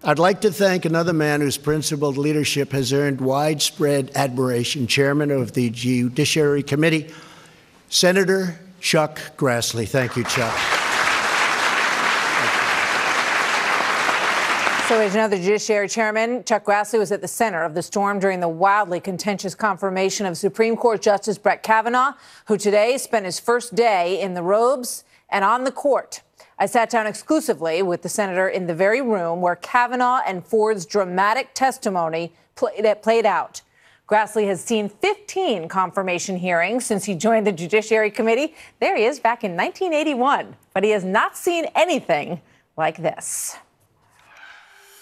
I'd like to thank another man whose principled leadership has earned widespread admiration, Chairman of the Judiciary Committee, Senator Chuck Grassley. Thank you, Chuck. So as another Judiciary Chairman, Chuck Grassley was at the center of the storm during the wildly contentious confirmation of Supreme Court Justice Brett Kavanaugh, who today spent his first day in the robes and on the court. I sat down exclusively with the senator in the very room where Kavanaugh and Ford's dramatic testimony played out. Grassley has seen 15 confirmation hearings since he joined the Judiciary Committee. There he is back in 1981, but he has not seen anything like this.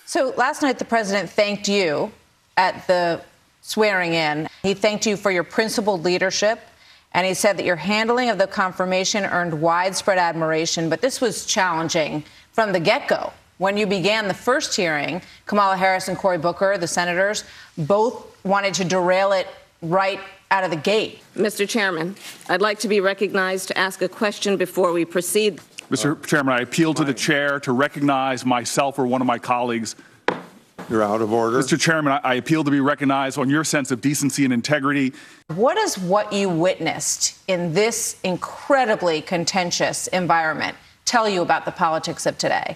So last night, the president thanked you at the swearing in. He thanked you for your principled leadership, and he said that your handling of the confirmation earned widespread admiration. But this was challenging from the get-go. When you began the first hearing, Kamala Harris and Cory Booker, the senators, both wanted to derail it right out of the gate. Mr. Chairman, I'd like to be recognized to ask a question before we proceed. Mr. Chairman, I appeal to the chair to recognize myself or one of my colleagues. You're out of order. Mr. Chairman, I appeal to be recognized on your sense of decency and integrity. What does what you witnessed in this incredibly contentious environment tell you about the politics of today?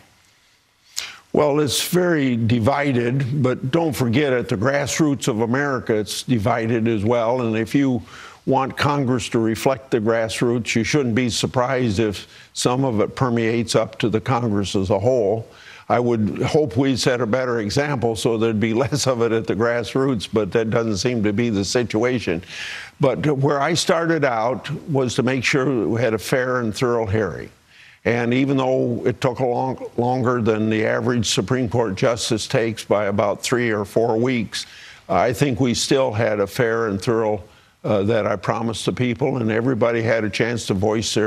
Well, it's very divided, but don't forget at the grassroots of America, it's divided as well. And if you want Congress to reflect the grassroots, you shouldn't be surprised if some of it permeates up to the Congress as a whole. I would hope we set a better example so there'd be less of it at the grassroots, but that doesn't seem to be the situation. But where I started out was to make sure we had a fair and thorough hearing. And even though it took longer than the average Supreme Court justice takes by about 3 or 4 weeks, I think we still had a fair and thorough that I promised the people, and everybody had a chance to voice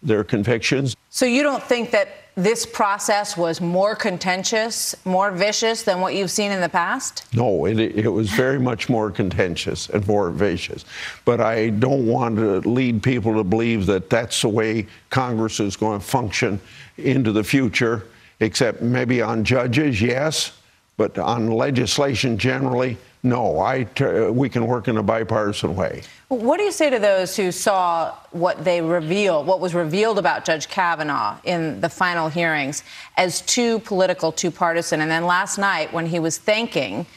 their convictions. So you don't think that this process was more contentious, more vicious than what you've seen in the past? No, it was very much more contentious and more vicious. But I don't want to lead people to believe that that's the way Congress is going to function into the future, except maybe on judges, yes, but on legislation generally, no. We can work in a bipartisan way. What do you say to those who saw what was revealed about Judge Kavanaugh in the final hearings as too political, too partisan? And then last night, when he was thanking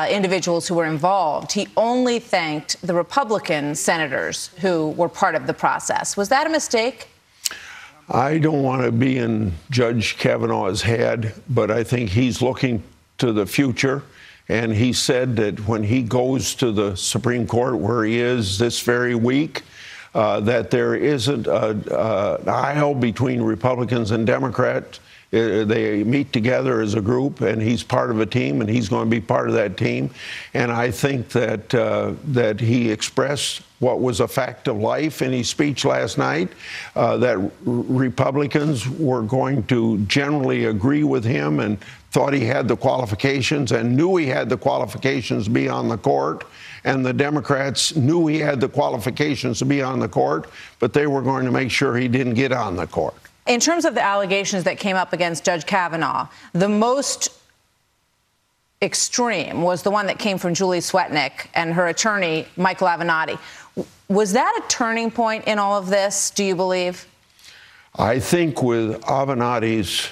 individuals who were involved, he only thanked the Republican senators who were part of the process. Was that a mistake? I don't want to be in Judge Kavanaugh's head, but I think he's looking to the future. And he said that when he goes to the Supreme Court, where he is this very week, that there isn't an aisle between Republicans and Democrats. They meet together as a group, and he's part of a team, and he's going to be part of that team. And I think that that he expressed what was a fact of life in his speech last night, that Republicans were going to generally agree with him and thought he had the qualifications and knew he had the qualifications to be on the court. And the Democrats knew he had the qualifications to be on the court, but they were going to make sure he didn't get on the court. In terms of the allegations that came up against Judge Kavanaugh, the most extreme was the one that came from Julie Swetnick and her attorney, Michael Avenatti. Was that a turning point in all of this, do you believe? I think with Avenatti's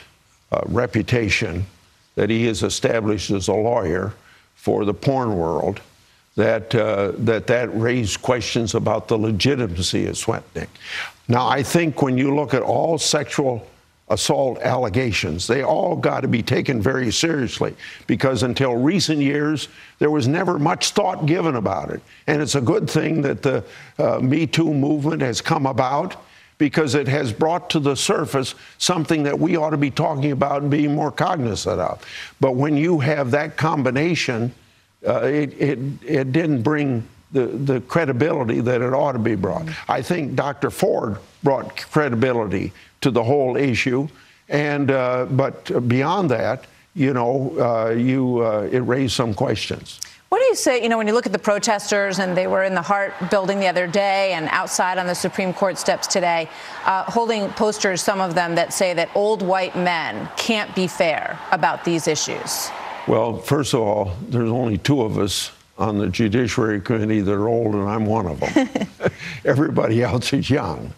reputation that he has established as a lawyer for the porn world, that raised questions about the legitimacy of Swetnick. Now, I think when you look at all sexual assault allegations, they all got to be taken very seriously, because until recent years, there was never much thought given about it. And it's a good thing that the Me Too movement has come about, because it has brought to the surface something that we ought to be talking about and being more cognizant of. But when you have that combination, it didn't bring the credibility that it ought to be brought. I think Dr. Ford brought credibility to the whole issue, and but beyond that, you know, it raised some questions. What do you say, when you look at the protesters, and they were in the Hart building the other day and outside on the Supreme Court steps today, holding posters, some of them that say that old white men can't be fair about these issues? Well, first of all, there's only two of us on the Judiciary Committee that are old, and I'm one of them. Everybody else is young.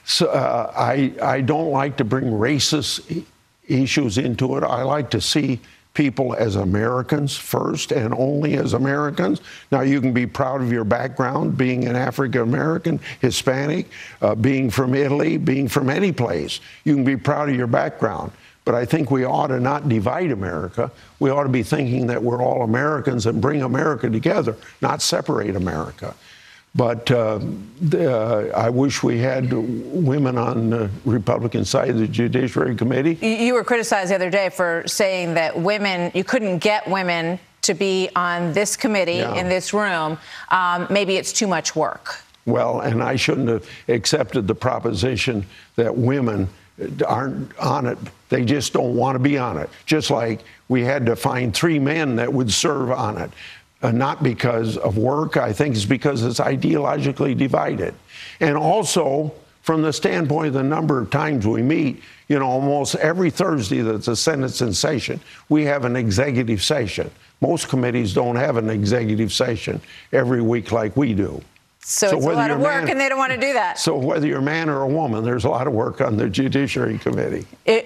So I don't like to bring racist issues into it. I like to see people as Americans first and only as Americans. Now, you can be proud of your background, being an African American, Hispanic, being from Italy, being from any place. You can be proud of your background. But I think we ought to not divide America. We ought to be thinking that we're all Americans and bring America together, not separate America. But I wish we had women on the Republican side of the Judiciary Committee. You were criticized the other day for saying that you couldn't get women to be on this committee, in this room. Maybe it's too much work. Well, and I shouldn't have accepted the proposition that women aren't on it. They just don't want to be on it. Just like we had to find 3 men that would serve on it. Not because of work. I think it's because it's ideologically divided. And also, from the standpoint of the number of times we meet, almost every Thursday that's a Senate in session, we have an executive session. Most committees don't have an executive session every week like we do. So it's a lot of work, and they don't want to do that. So whether you're a man or a woman, there's a lot of work on the Judiciary Committee.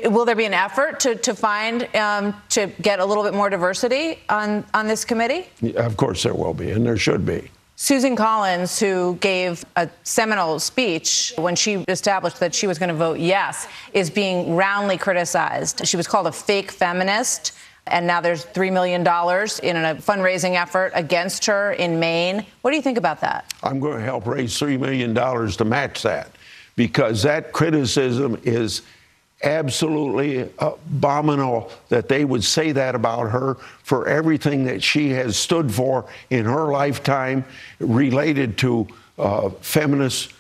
Will there be an effort to get a little bit more diversity on this committee? Of course there will be, and there should be. Susan Collins, who gave a seminal speech when she established that she was going to vote yes, is being roundly criticized. She was called a fake feminist. And now there's $3 million in a fundraising effort against her in Maine. What do you think about that? I'm going to help raise $3 million to match that, because that criticism is absolutely abominable that they would say that about her for everything that she has stood for in her lifetime related to feminist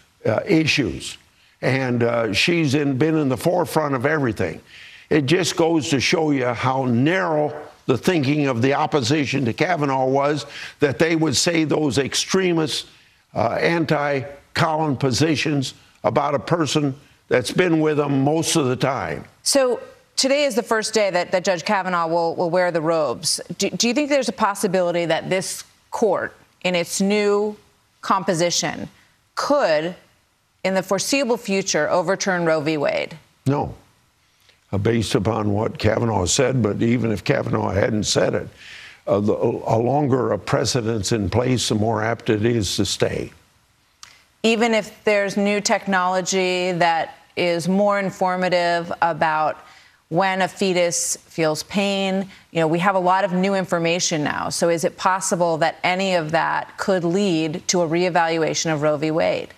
issues. And she's been in the forefront of everything. It just goes to show you how narrow the thinking of the opposition to Kavanaugh was, that they would say those extremist, anti-Collins positions about a person that's been with them most of the time. So today is the first day that Judge Kavanaugh will wear the robes. Do you think there's a possibility that this court, in its new composition, could, in the foreseeable future, overturn Roe v. Wade? No. Based upon what Kavanaugh said, but even if Kavanaugh hadn't said it, a longer a precedent's in place, the more apt it is to stay. Even if there's new technology that is more informative about when a fetus feels pain, we have a lot of new information now. So is it possible that any of that could lead to a reevaluation of Roe v. Wade?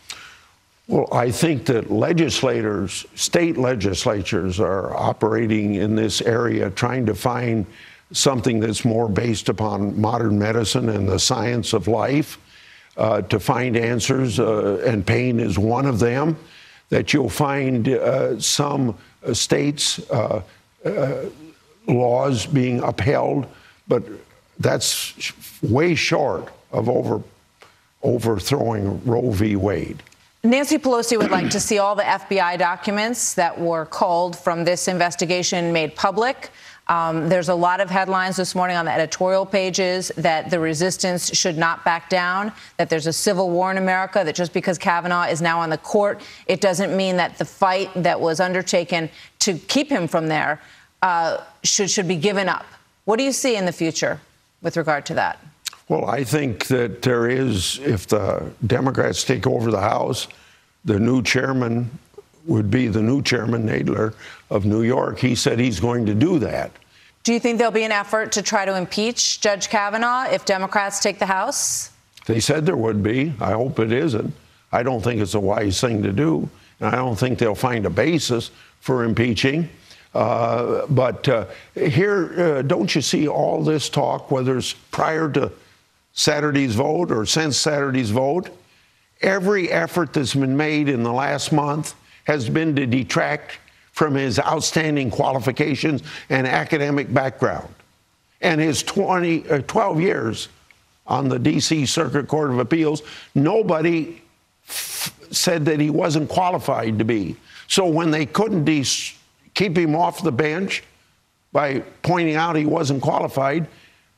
Well, I think that legislators, state legislatures, are operating in this area trying to find something that's more based upon modern medicine and the science of life, to find answers, and pain is one of them, that you'll find some states' laws being upheld, but that's way short of overthrowing Roe v. Wade. Nancy Pelosi would like to see all the FBI documents that were culled from this investigation made public. There's a lot of headlines this morning on the editorial pages that the resistance should not back down, that there's a civil war in America, that just because Kavanaugh is now on the court, it doesn't mean that the fight that was undertaken to keep him from there should be given up. What do you see in the future with regard to that? Well, I think that there is, if the Democrats take over the House, the new chairman would be the new chairman, Nadler, of New York. He said he's going to do that. Do you think there'll be an effort to try to impeach Judge Kavanaugh if Democrats take the House? They said there would be. I hope it isn't. I don't think it's a wise thing to do, and I don't think they'll find a basis for impeaching. But here, don't you see all this talk, whether it's prior to Saturday's vote or since Saturday's vote? Every effort that's been made in the last month has been to detract from his outstanding qualifications and academic background and his 12 years on the D.C. Circuit Court of Appeals. Nobody said that he wasn't qualified to be. So when they couldn't keep him off the bench by pointing out he wasn't qualified,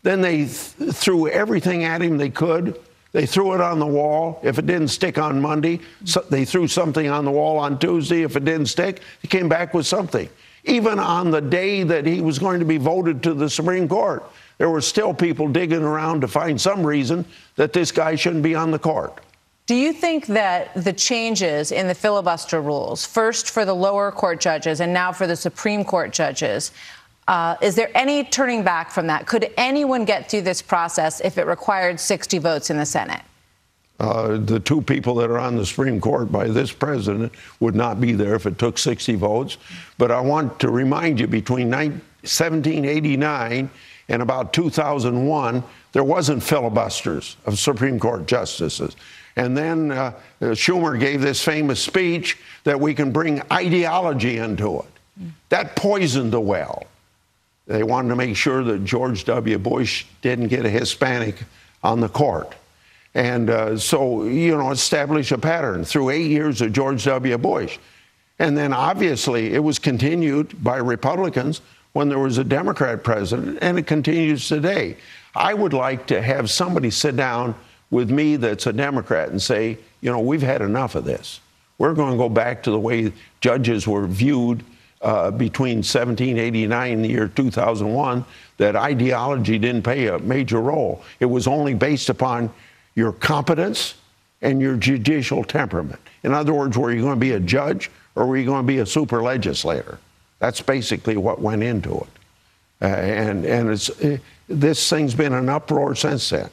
then they threw everything at him they could. They threw it on the wall. If it didn't stick on Monday, they threw something on the wall on Tuesday. If it didn't stick, he came back with something. Even on the day that he was going to be voted to the Supreme Court, there were still people digging around to find some reason that this guy shouldn't be on the court. Do you think that the changes in the filibuster rules, first for the lower court judges and now for the Supreme Court judges, is there any turning back from that? Could anyone get through this process if it required 60 votes in the Senate? The two people that are on the Supreme Court by this president would not be there if it took 60 votes. But I want to remind you, between 1789 and about 2001, there wasn't filibusters of Supreme Court justices. And then Schumer gave this famous speech that we can bring ideology into it. That poisoned the well. They wanted to make sure that George W. Bush didn't get a Hispanic on the court. And so, establish a pattern through 8 years of George W. Bush. And then obviously it was continued by Republicans when there was a Democrat president, and it continues today. I would like to have somebody sit down with me that's a Democrat and say, we've had enough of this. We're going to go back to the way judges were viewed between 1789 and the year 2001, that ideology didn't play a major role. It was only based upon your competence and your judicial temperament. In other words, were you going to be a judge or were you going to be a super legislator? That's basically what went into it. This thing's been an uproar since then.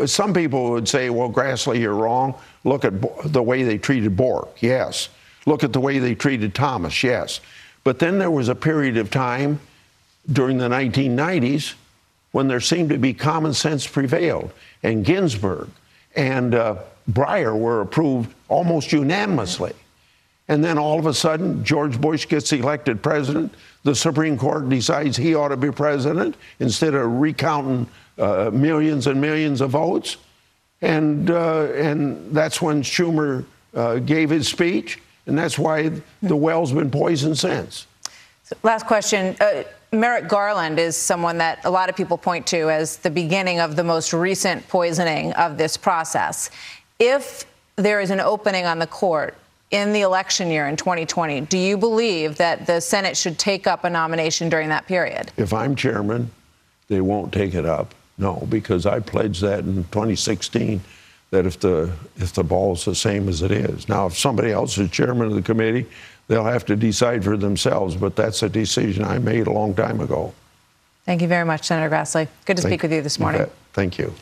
Some people would say, well, Grassley, you're wrong. Look at the way they treated Bork. Yes. Look at the way they treated Thomas. Yes. But then there was a period of time during the 1990s when there seemed to be common sense prevailed. And Ginsburg and Breyer were approved almost unanimously. And then all of a sudden, George Bush gets elected president. The Supreme Court decides he ought to be president instead of recounting millions and millions of votes. And that's when Schumer gave his speech. And that's why the well's been poisoned since. Last question. Merrick Garland is someone that a lot of people point to as the beginning of the most recent poisoning of this process. If there is an opening on the court in the election year in 2020, do you believe that the Senate should take up a nomination during that period? If I'm chairman, they won't take it up. No, because I pledged that in 2016, that if the ball's the same as it is. Now, if somebody else is chairman of the committee, they'll have to decide for themselves, but that's a decision I made a long time ago. Thank you very much, Senator Grassley. Good to speak with you this morning. Thank you.